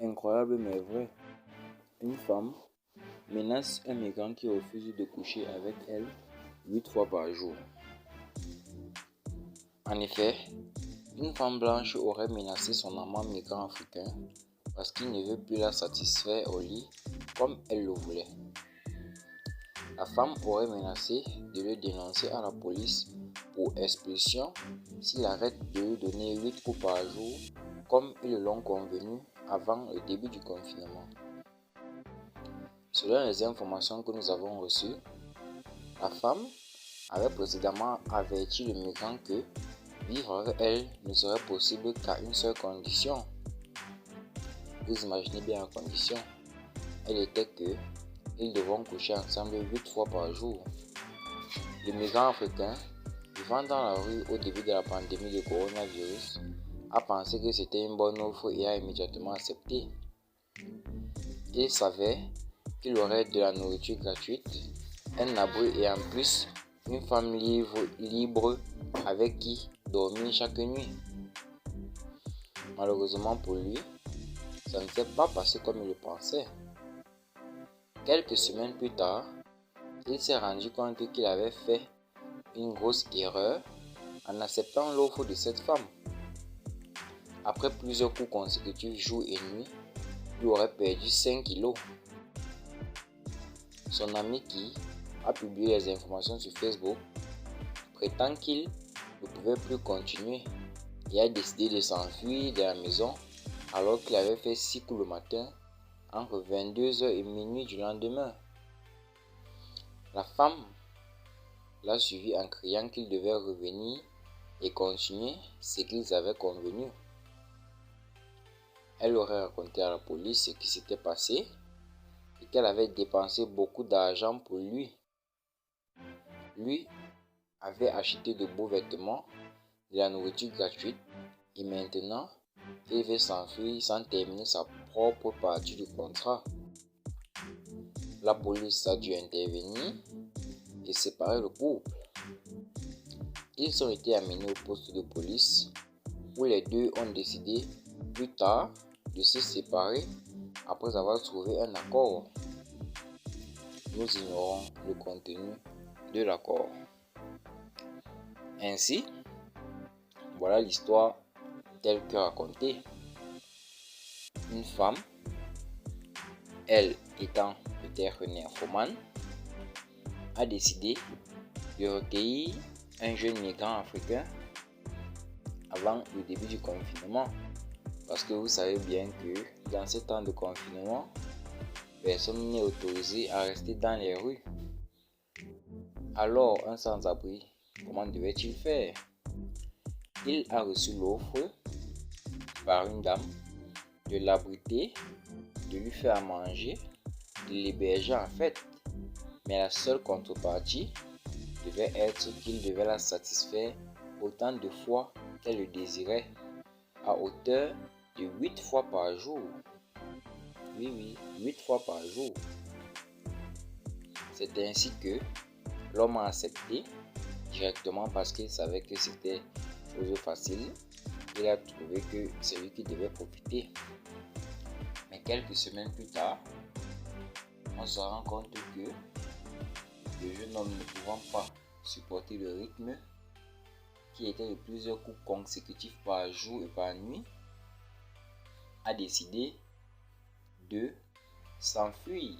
Incroyable mais vrai, une femme menace un migrant qui refuse de coucher avec elle 8 fois par jour. En effet, une femme blanche aurait menacé son amant migrant africain parce qu'il ne veut plus la satisfaire au lit comme elle le voulait. La femme aurait menacé de le dénoncer à la police pour expulsion s'il arrête de lui donner 8 coups par jour comme ils l'ont convenu avant le début du confinement. Selon les informations que nous avons reçues, la femme avait précédemment averti le migrant que vivre avec elle ne serait possible qu'à une seule condition. Vous imaginez bien la condition. Elle était que ils devront coucher ensemble 8 fois par jour. Le migrant africain, vivant dans la rue au début de la pandémie de coronavirus, a pensé que c'était une bonne offre et a immédiatement accepté. Il savait qu'il aurait de la nourriture gratuite, un abri et en plus une femme libre avec qui dormir chaque nuit. Malheureusement pour lui, ça ne s'est pas passé comme il le pensait. Quelques semaines plus tard, il s'est rendu compte qu'il avait fait une grosse erreur en acceptant l'offre de cette femme. Après plusieurs coups consécutifs jour et nuit, il aurait perdu 5 kilos. Son ami qui a publié les informations sur Facebook prétend qu'il ne pouvait plus continuer et a décidé de s'enfuir de la maison alors qu'il avait fait 6 coups le matin entre 22h et minuit du lendemain. La femme l'a suivi en criant qu'il devait revenir et continuer ce qu'ils avaient convenu. Elle aurait raconté à la police ce qui s'était passé et qu'elle avait dépensé beaucoup d'argent pour lui. Lui avait acheté de beaux vêtements, de la nourriture gratuite et maintenant il veut s'enfuir sans terminer sa propre partie du contrat. La police a dû intervenir et séparer le couple. Ils ont été amenés au poste de police où les deux ont décidé plus tard de se séparer après avoir trouvé un accord. Nous ignorons le contenu de l'accord. Ainsi, voilà l'histoire telle que racontée. Une femme, elle étant peut-être nymphomane, a décidé de recueillir un jeune migrant africain avant le début du confinement. Parce que vous savez bien que dans ces temps de confinement, personne n'est autorisé à rester dans les rues. Alors, un sans-abri, comment devait-il faire? Il a reçu l'offre par une dame de l'abriter, de lui faire à manger, de l'héberger en fait. Mais la seule contrepartie devait être qu'il devait la satisfaire autant de fois qu'elle le désirait, à hauteur de 8 fois par jour. Oui, 8 fois par jour. C'est ainsi que l'homme a accepté directement parce qu'il savait que c'était chose facile. Il a trouvé que c'est lui qui devait profiter. Mais quelques semaines plus tard, on se rend compte que le jeune homme ne pouvant pas supporter le rythme qui était de plusieurs coups consécutifs par jour et par nuit, a décidé de s'enfuir